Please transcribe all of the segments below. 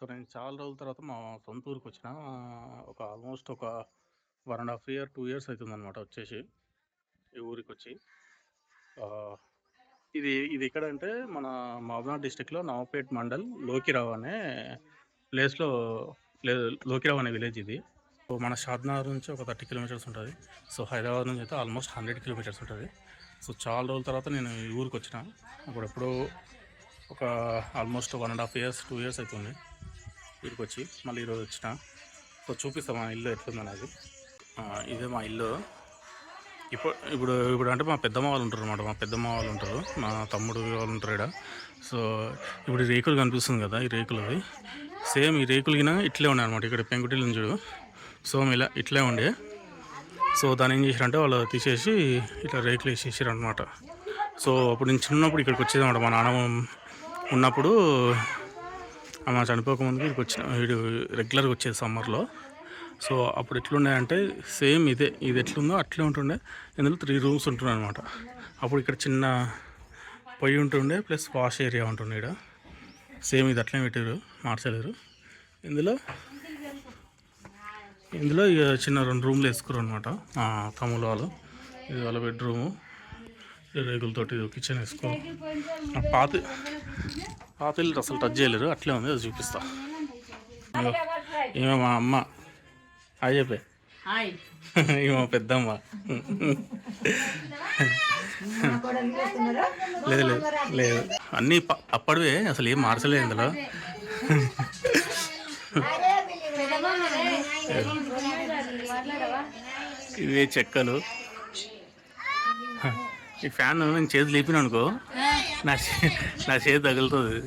So, నేను చాలా రోజుల తర్వాత మా సొంత ఊరికొచ్చిన. ఒక ఆల్మోస్ట్ ఒక 1 ½ ఇయర్, 2 ఇయర్స్ అయితుందనమాట వచ్చేసి. ఈ ఊరికొచ్చి. ఆహ్, ఇది ఎక్కడంటే మన మహబూబ్‌నగర్ డిస్ట్రిక్ట్‌లో నవాబేట్ మండల్ లోకిరావు అనే ప్లేస్‌లో లోకిరావు అనే విలేజ్ ఇది. సో, మన షాద్‌నగర్ నుంచి ఒక 30 కిలోమీటర్స్ ఉంటది. సో, హైదరాబాద్ నుంచి అయితే ఆల్మోస్ట్ 100 కిలోమీటర్స్ ఉంటది. సో, చాలా రోజుల తర్వాత నేను ఈ ఊరికొచ్చిన. అప్పుడెప్పుడో ఒక ఆల్మోస్ట్ 1 ½ ఇయర్స్, 2 ఇయర్స్ అయితుంది ఈడికొచ్చి. మళ్ళీ ఈరోజు వచ్చిన. సో, చూపిస్తా మా ఇల్లు ఎట్లుందనేది. ఇదే మా ఇల్లు. ఇప్పుడు అంటే మా పెద్దమ్మ వాళ్ళు ఉంటారు అనమాట. మా పెద్దమ్మ వాళ్ళు ఉంటారు, మా తమ్ముడు వాళ్ళు ఉంటారు ఈడ. సో, ఇప్పుడు ఈ రేకులు కనిపిస్తుంది కదా, ఈ రేకులది సేమ్ ఈ రేకులు గిన ఇట్లే ఉన్నాయి అనమాట. ఇక్కడ పెంకుటిల్లు ఉంది చూడు, సో ఇలా ఇట్లే ఉండే. సో, దాన్ని ఏం చేశారంటే వాళ్ళు తీసేసి ఇట్లా రేకులు వేసేసారు అనమాట. సో, అప్పుడు నేను చిన్నప్పుడు ఇక్కడికి వచ్చేదన్నమాట. మా నాన్న ఉన్నప్పుడు ఆమె చనిపోకముందుకు ఇక్కడికి వచ్చిన, వీడు రెగ్యులర్గా వచ్చేది సమ్మర్లో. సో, అప్పుడు ఎట్లున్నాయంటే సేమ్ ఇది ఎట్లుందో అట్లే ఉంటుండే. ఇందులో 3 రూమ్స్ ఉంటుండే అనమాట. అప్పుడు ఇక్కడ చిన్న పొయ్యి ఉంటుండే, ప్లస్ వాష్ ఏరియా ఉంటుండే ఇక్కడ. సేమ్ ఇది అట్లే పెట్టారు, మార్చలేరు. ఇందులో ఇక చిన్న 2 రూమ్లు వేసుకురు అనమాట తమ్ముడు వాళ్ళు. ఇది వాళ్ళ బెడ్రూము, రేగులతోటి కిచెన్ వేసుకో. పాత ఇల్లు అసలు టచ్ చేయలేరు, అట్లే ఉంది. అది చూపిస్తా. ఈమె మా అమ్మ. హాయ్ చెప్పే. ఈమె మా పెద్దమ్మ. లేదు అన్నీ అప్పటివే, అసలు ఏం మార్చలేదు ఇందులో. ఇవే చెక్కలు. ఈ ఫ్యాన్ నేను చేతి లేపిన అనుకో, నా చేతి తగులుతుంది,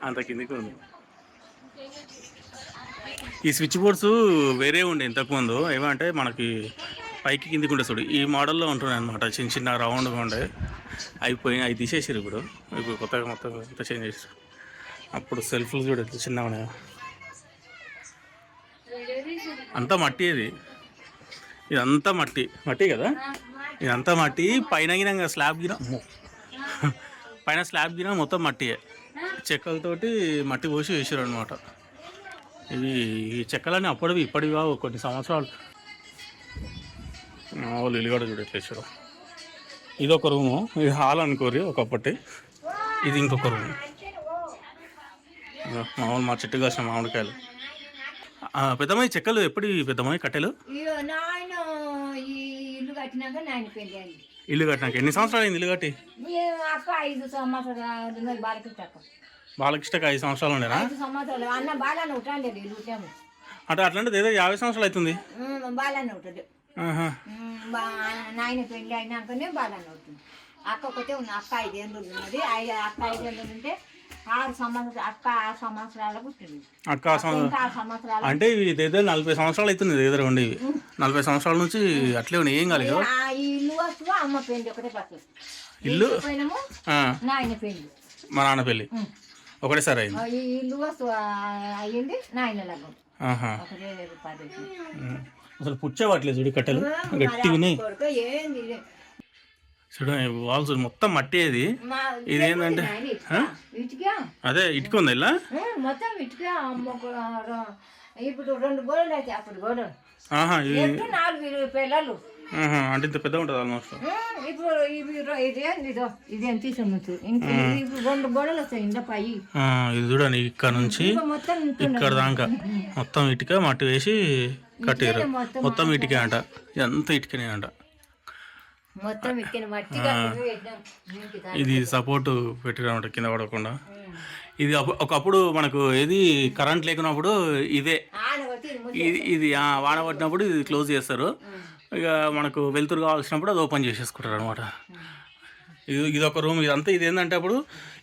అంత కిందికి ఉంది. ఈ స్విచ్ బోర్డ్స్ వేరే ఉండే ఇంతకుముందు. ఏమంటే మనకి పైకి కిందికి ఉండే చూడు, ఈ మోడల్లో ఉంటున్నాయి అనమాట. చిన్న రౌండ్గా ఉండే అవి తీసేసారు. ఇప్పుడు కొత్తగా మొత్తం ఇంత చేంజ్ చేసారు. అప్పుడు సెల్ఫ్లు చూడు ఎట్లా చిన్నగా ఉన్నాయి. అంతా మట్టి. ఇదంతా మట్టి కదా. ఇదంతా మట్టి. పైన స్లాబ్ గిన మొత్తం మట్టియే. చెక్కలతోటి మట్టి పోసి వేసారు అనమాట. ఈ చెక్కలన్నీ అప్పటివి ఇప్పటివి కావు, కొన్ని సంవత్సరాలు. వాళ్ళు ఇల్లు కూడా చూడు ఎట్లా వేసారు. ఇది ఒక రూము, ఇది హాల్ అనుకోరి ఒకప్పటి. ఇది ఇంకొక రూము. మామూలు మా చెట్టు కాసిన మామిడికాయలు. పెద్దమ్మాయి చెక్కలు ఎప్పుడు పెద్దమ్మాయి కట్టెలు ఇల్లు కట్టినాక ఎన్ని సంవత్సరాలు అయింది ఇల్లు కట్టి? బాలకృష్ణకి 5 సంవత్సరాలు ఉండేనా? అంటే అట్లాంటిది ఏదో 50 సంవత్సరాలు అవుతుంది. నాయన పెళ్లి అయినాకనే బాగానే అవుతుంది. అక్క ఒకటే ఉంది. అక్క 5 ఏళ్ళు ఉన్నది. అక్క 5 ఏళ్ళు ఉంటే 6 సంవత్సరాలు. అక్క 6 సంవత్సరాల పుట్టింది. అక్క 6 సంవత్సరాలు అంటే ఇదేదో 40 సంవత్సరాలు అవుతుంది. ఏదో ఉండేవి 40 సంవత్సరాల నుంచి అట్లే ఉన్నాయి. ఏం కాలేదు. ఈ ఇల్లు వస్తువు అమ్మ పెళ్లి ఒకటే పట్టు. ఇల్లు నాయన పెళ్లి, మా నాన్న పెళ్లి ఒకటేసారి అయింది. ఈ ఇల్లు వస్తువు అయ్యింది నాయన లగ్గం. అసలు పుచ్చేవాట్లేదు చూడు, కట్టెలు గట్టిగా ఉన్నాయి. చూడ వాల్స్ మొత్తం మట్టి. అది ఇదేంటంటే అదే ఇటుక ఉంది ఇలా మొత్తం ఇటుక. ఇప్పుడు 2 గోడలు అయితే అప్పుడు గోడలు 4 పిల్లలు అంటే ఇంత పెద్ద ఉంటుంది ఆల్మోస్ట్. ఇప్పుడు ఇదేం తీసుకోవచ్చు. ఇప్పుడు 2 గోడలు వస్తాయి ఇంత పై. ఇది చూడండి, ఇక్కడ నుంచి ఇక్కడ దాకా మొత్తం ఇటుక మట్టి వేసి కట్టారు. మొత్తం ఇటుకే అంట, ఎంత ఇటుకనే అంట. ఇది సపోర్ట్ పెట్టిరన్నమాట కింద పడకుండా. ఇది ఒకప్పుడు మనకు ఏది కరెంట్ లేకున్నప్పుడు ఇదే ఇది వాన పట్టినప్పుడు ఇది క్లోజ్ చేస్తారు. ఇక మనకు వెలుతురు కావాల్సినప్పుడు అది ఓపెన్ చేసేసుకుంటారు అనమాట. ఇది ఒక రూమ్. ఇది ఏంటంటే అప్పుడు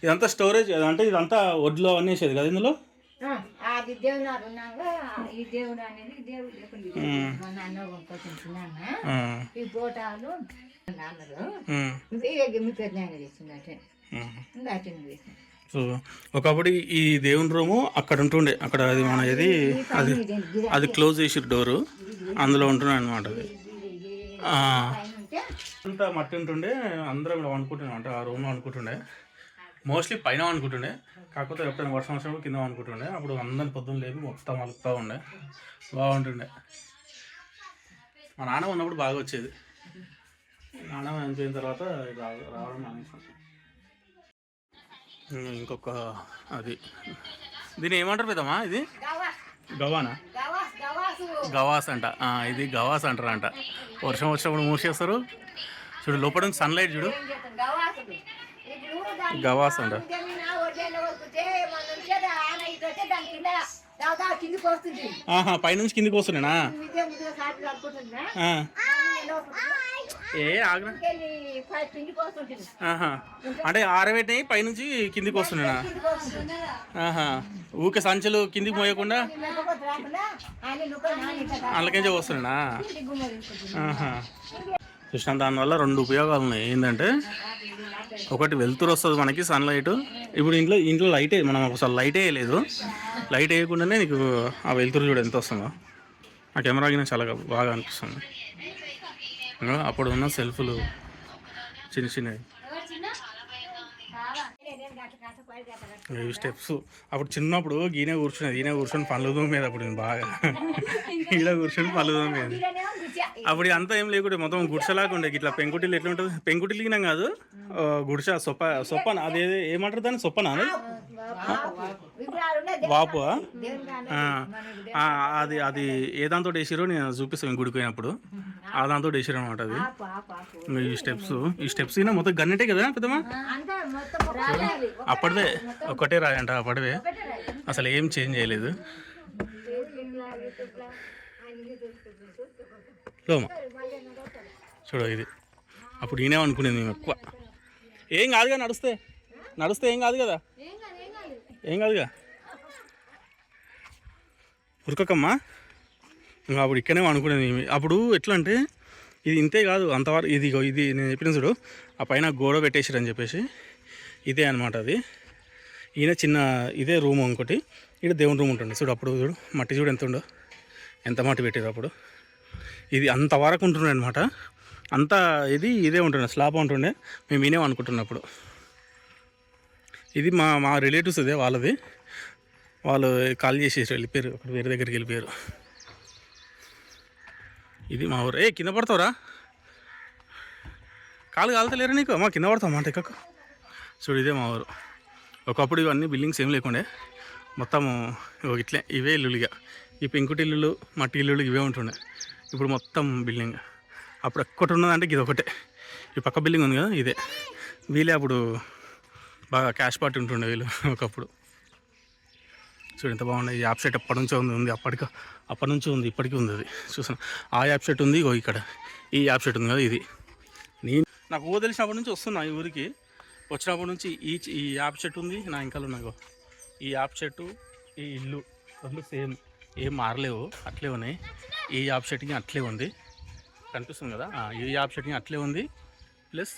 ఇదంతా స్టోరేజ్. అంటే ఇదంతా వడ్లో అనేసేది కదా ఇందులో. సో ఒకప్పుడు ఈ దేవుని రూము అక్కడ ఉంటుండే. అక్కడ అది మన అది క్లోజ్ చేసి డోరు అందులో ఉంటున్నాయి అనమాట. అది అంతా మట్టి ఉంటుండే. అందరం ఇక్కడ అనుకుంటున్నాం, అంటే ఆ రూమ్లో అనుకుంటుండే. మోస్ట్లీ పైన అనుకుంటుండే, కాకపోతే ఎప్పుడైనా వర్షం వచ్చినప్పుడు కింద అనుకుంటుండే. అప్పుడు అందరిని పొద్దున్న లేపి మొత్తం అలుపుతూ ఉండే, బాగుంటుండే. మా నాన్న ఉన్నప్పుడు బాగా వచ్చేది. నాన్న చనిపోయిన తర్వాత రావడం మానేసాం. ఇంకొక అది దీన్ని ఏమంటారు పెద్దమ్మా? ఇది గవానా? గవాస్ అంట. ఇది గవాస్ అంటారంట. వర్షం వచ్చినప్పుడు మూసేస్తారు. చూడు లోపల నుంచి సన్లైట్ చూడు, గవాస్ అంట. పైనుంచి కిందికి వస్తున్నానా? ఆగ్రా అంటే ఆరబెట్టి పైనుంచి కిందికి వస్తున్నానా? ఊకే సంచులు కిందికి మోయకుండా అందులోకించే వస్తున్నానా? చూసిన దానివల్ల 2 ఉపయోగాలు ఉన్నాయి. ఏంటంటే ఒకటి వెలుతురు వస్తుంది మనకి, సన్లైట్. ఇప్పుడు ఇంట్లో లైట్ మనం ఒకసారి లైట్ వేయలేదు, లైట్ వేయకుండానే నీకు ఆ వెలుతురు చూడు ఎంత వస్తుందో. ఆ కెమెరా కింద చాలా బాగా అనిపిస్తుంది. అప్పుడు ఉన్న సెల్ఫ్లు చిన్న చిన్నవి, ఇవి స్టెప్స్. అప్పుడు చిన్నప్పుడు గీనే కూర్చొని పనులు తోమేది. అప్పుడు నేను బాగా ఈడ కూర్చొని పనులు తోమేది. అప్పుడు అంతా ఏం లేకుంటే మొత్తం గుడిసెలాగా ఉండే. ఇట్లా పెంకుటిల్లు ఎట్లా ఉంటుంది, పెంకుటిల్లు గినాం కాదు, గుడిసె సొప్పన అదే ఏమంటారు దాన్ని, సొప్పన వాపు. అది ఏ దాంతో వేసిరో నేను చూపిస్తాను గుడికి పోయినప్పుడు. ఆ దాంతో వేసిరు అనమాట. అది ఈ స్టెప్స్ అయినా మొత్తం గన్నెటే కదా పెద్దమ్మా. అప్పటిదే ఒకటే రాయంట, అప్పటివే, అసలు ఏం చేంజ్ చేయలేదు. చూడ ఇది అప్పుడు ఈయనేమనుకునేది మేము ఎక్కువ. ఏం కాదుగా, నడుస్తే ఏం కాదు కదా, ఏం కాదుగా, ఉరకమ్మా. ఇంకా అప్పుడు ఇక్కడనే అనుకునేది. అప్పుడు ఎట్లా అంటే ఇది ఇంతే కాదు అంతవరకు, ఇది నేను చెప్పిన చూడు, ఆ పైన గోడ పెట్టేసిరని చెప్పేసి ఇదే అనమాట. అది ఈయన చిన్న ఇదే రూమ్ ఇంకోటి, ఇక్కడ దేవుని రూమ్ ఉంటుంది చూడు. అప్పుడు చూడు మట్టి చూడు ఎంత ఉండో, ఎంత మట్టి పెట్టారు అప్పుడు. ఇది అంతవరకు ఉంటుండే అనమాట. అంతా ఇదే ఉంటుండే, స్లాబ్ ఉంటుండే. మేము ఈయనే అనుకుంటున్నప్పుడు. ఇది మా రిలేటివ్స్ ఇదే, వాళ్ళది. వాళ్ళు కాల్ చేసేసి వెళ్ళిపోయారు, అక్కడ వేరే దగ్గరికి వెళ్ళిపోయారు. ఇది మా ఊరు. కింద పడతావురా, కాలు కాలుతలేరా నీకు? అమ్మా కింద పడతావు మాట ఎక్కకు. చూడు ఇదే మా ఊరు. ఒకప్పుడు ఇవన్నీ బిల్డింగ్స్ ఏం లేకుండే, మొత్తము ఇట్లే ఇవే ఇల్లులుగా. ఈ పెంకుటి ఇల్లులు, మట్టి ఇల్లులు ఇవే ఉంటుండే. ఇప్పుడు మొత్తం బిల్డింగ్. అప్పుడు ఒక్కటి ఉన్నదంటే ఇది ఒకటే. ఈ పక్క బిల్డింగ్ ఉంది కదా, ఇదే. వీళ్ళే అప్పుడు బాగా క్యాష్ పార్టీ ఉంటుండే వీళ్ళు ఒకప్పుడు. చూడు ఎంత బాగుంది. ఈ యాప్ సెట్ ఎప్పటి నుంచో ఉంది, అప్పటి నుంచి ఉంది, ఇప్పటికీ ఉంది. అది చూసాను. ఆ యాప్ సెట్ ఉంది, ఇక్కడ ఈ యాప్ సెట్ ఉంది కదా, ఇది. నాకు తెలిసినప్పటి నుంచి వస్తున్నా ఈ ఊరికి. వచ్చినప్పటి నుంచి ఈ యాప్ చెట్టు ఉంది నా ఇంకాలు ఉన్నాయి. ఈ యాప్ చెట్టు, ఈ ఇల్లు 2 సేమ్, ఏం మారలేవు, అట్లే ఉన్నాయి. ఈ యాప్ చెట్టుకి అట్లే ఉంది, కనిపిస్తుంది కదా. ఈ యాప్ చెట్టుకి అట్లే ఉంది, ప్లస్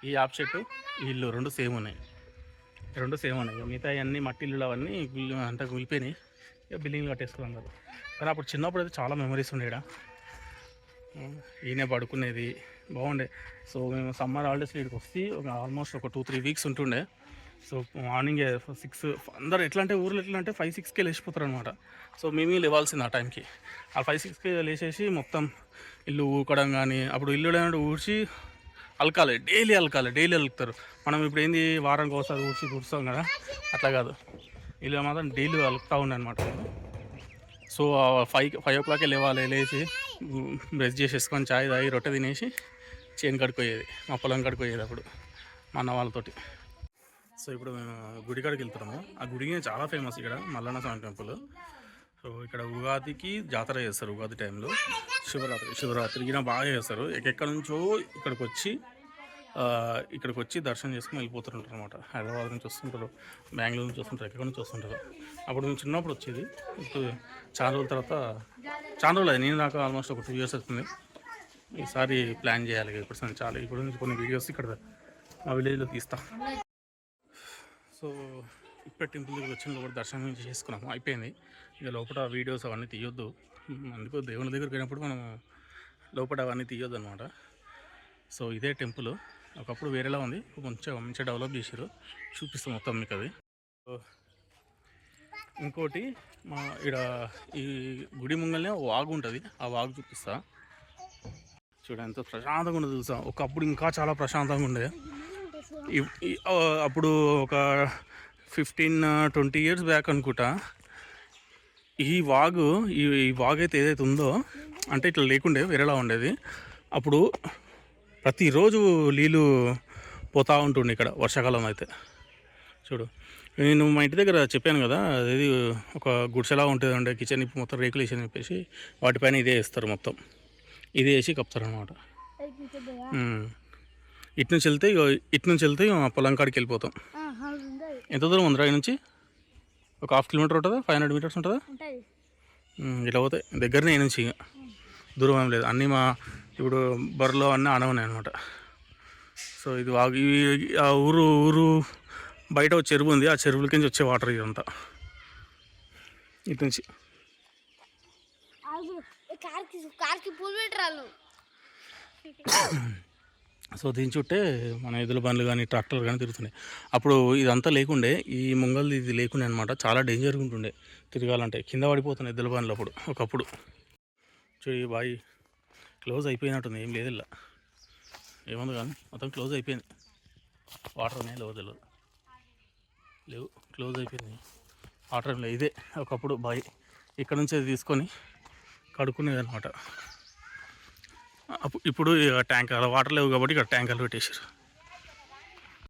ఈ యాప్ చెట్టు, ఈ ఇల్లు 2 సేమ్ ఉన్నాయి. మిగతా అన్నీ మట్టి ఇల్లు అవన్నీ అంతా కూలిపోయినాయి. ఇక బిల్డింగ్లు కట్టేసుకున్నాం కదా. కానీ అప్పుడు చిన్నప్పుడు అయితే చాలా మెమరీస్ ఉండేడా. ఈయనే పడుకునేది బాగుండే. సో మేము సమ్మర్ హాలిడేస్ ఇక్కడికి వస్తే ఆల్మోస్ట్ ఒక 2-3 వీక్స్ ఉంటుండే. సో మార్నింగ్ 6 అందరు ఎట్లా అంటే ఊర్లో ఎట్లా అంటే 5-6కే లేచిపోతారు అనమాట. సో మేము లేవాల్సింది ఆ టైంకి. ఆ 5-6కే లేచేసి మొత్తం ఇల్లు ఊకడం కానీ, అప్పుడు ఇల్లు లేదంటే ఊడ్చి అలకాలి, డైలీ అలుకుతారు. మనం ఇప్పుడు ఏంది వారానికి ఒకసారి ఊడ్చాం కదా, అట్లా కాదు. ఇల్లు మాత్రం డైలీ అలుకుతూ ఉండే అనమాట. సో 5 o'clockకే లేవాలి, లేచి బ్రష్ చేసేసుకొని చాయ్ తాగి రొట్టె తినేసి చేను కడుక్కోయేది, మా పొలం కడుక్కోయేది అప్పుడు మా అన్న వాళ్ళతోటి. సో ఇప్పుడు మేము గుడి కాడికి వెళ్తున్నాము. ఆ గుడికి చాలా ఫేమస్ ఇక్కడ మల్లన్న స్వామి టెంపుల్. సో ఇక్కడ ఉగాదికి జాతర చేస్తారు, ఉగాది టైంలో. శివరాత్రి ఈయన బాగా చేస్తారు. ఎక్కడి నుంచో ఇక్కడికి వచ్చి దర్శనం చేసుకుని వెళ్ళిపోతుంటారు అనమాట. హైదరాబాద్ నుంచి వస్తుంటారు, బెంగళూరు నుంచి వస్తుంటారు, ఎక్కడి నుంచి వస్తుంటారు. అప్పుడు మేము చిన్నప్పుడు వచ్చేది. ఇప్పుడు చాలా రోజుల తర్వాత, చాలా రోజులు అది, నేను నాకు ఆల్మోస్ట్ ఒక 2 years అవుతుంది. ఈసారి ప్లాన్ చేయాలి ఇప్పుడు నుంచి కొన్ని వీడియోస్ ఇక్కడ మా విలేజ్లో తీస్తా. సో ఇప్పుడు టెంపుల్ దగ్గర వచ్చిన లోపల దర్శనం చేసుకున్నాము, అయిపోయింది. ఇక లోపల వీడియోస్ అవన్నీ తీయొద్దు, అందుకు దేవుని దగ్గరికి పోయినప్పుడు మనం లోపల అవన్నీ తీయొద్దు అనమాట. సో ఇదే టెంపుల్. ఒకప్పుడు వేరేలా ఉంది, కొంచెం మంచిగా డెవలప్ చేశారు. చూపిస్తాం మొత్తం మీకు అది. ఇంకోటి మా ఇక్కడ ఈ గుడి ముంగల్నే వాగు ఉంటుంది, ఆ వాగు చూపిస్తా. చూడ ఎంత ప్రశాంతంగా ఉండదు తెలుసా. ఒకప్పుడు ఇంకా చాలా ప్రశాంతంగా ఉండేది. అప్పుడు ఒక 15-20 ఇయర్స్ బ్యాక్ అనుకుంటా ఈ వాగు అయితే ఏదైతే ఉందో అంటే ఇట్లా లేకుండే వేరేలా ఉండేది. అప్పుడు ప్రతిరోజు నీళ్ళు పోతూ ఉంటుండే ఇక్కడ వర్షాకాలం అయితే. చూడు, నేను మా ఇంటి దగ్గర చెప్పాను కదా, అది ఒక గుడిసెలా ఉంటుంది అంటే కిచెన్ ఇప్పుడు మొత్తం రేకులు వేసి చెప్పేసి వాటిపైన ఇదే వేస్తారు, మొత్తం ఇదే వేసి కప్తారు అనమాట. ఇటు నుంచి వెళ్తే మా పొలం కాడికి వెళ్ళిపోతాం. ఎంత దూరం ఉందిరా ఈ నుంచి? ఒక 1/2 కిలోమీటర్ ఉంటుందా, 500 మీటర్స్ ఉంటుందా? ఇట్లా పోతే దగ్గరనే ఈ నుంచి, దూరం ఏం లేదు. అన్నీ మా ఇప్పుడు బర్రెలు అన్నీ ఆనవున్నాయి అనమాట. సో ఇది ఆ ఊరు బయట ఒక చెరువు ఉంది, ఆ చెరువులకి నుంచి వచ్చే వాటర్ ఇదంతా ఇటు నుంచి. సో దీని చుట్టే మన ఎద్దుల బండ్లు కానీ ట్రాక్టర్లు కానీ తిరుగుతున్నాయి. అప్పుడు ఇదంతా లేకుండే, ఈ ముంగల్ ఇది లేకుండే అనమాట. చాలా డేంజర్గా ఉంటుండే తిరగాలంటే, కింద పడిపోతున్నాయి ఎద్దుల బండ్లు అప్పుడు ఒకప్పుడు. ఈ బావి క్లోజ్ అయిపోయినట్టుంది, ఏం లేదు ఇలా, ఏముంది కానీ మొత్తం క్లోజ్ అయిపోయింది. వాటర్ ఉన్నాయి లేవు, క్లోజ్ అయిపోయింది. వాటర్ ఏం లేదు. ఇదే ఒకప్పుడు బావి, ఇక్కడ నుంచి అది తీసుకొని కడుక్కునేది అనమాట. ఇప్పుడు ట్యాంకర్ వాటర్ లేవు కాబట్టి ఇక్కడ ట్యాంకర్లు పెట్టేసారు.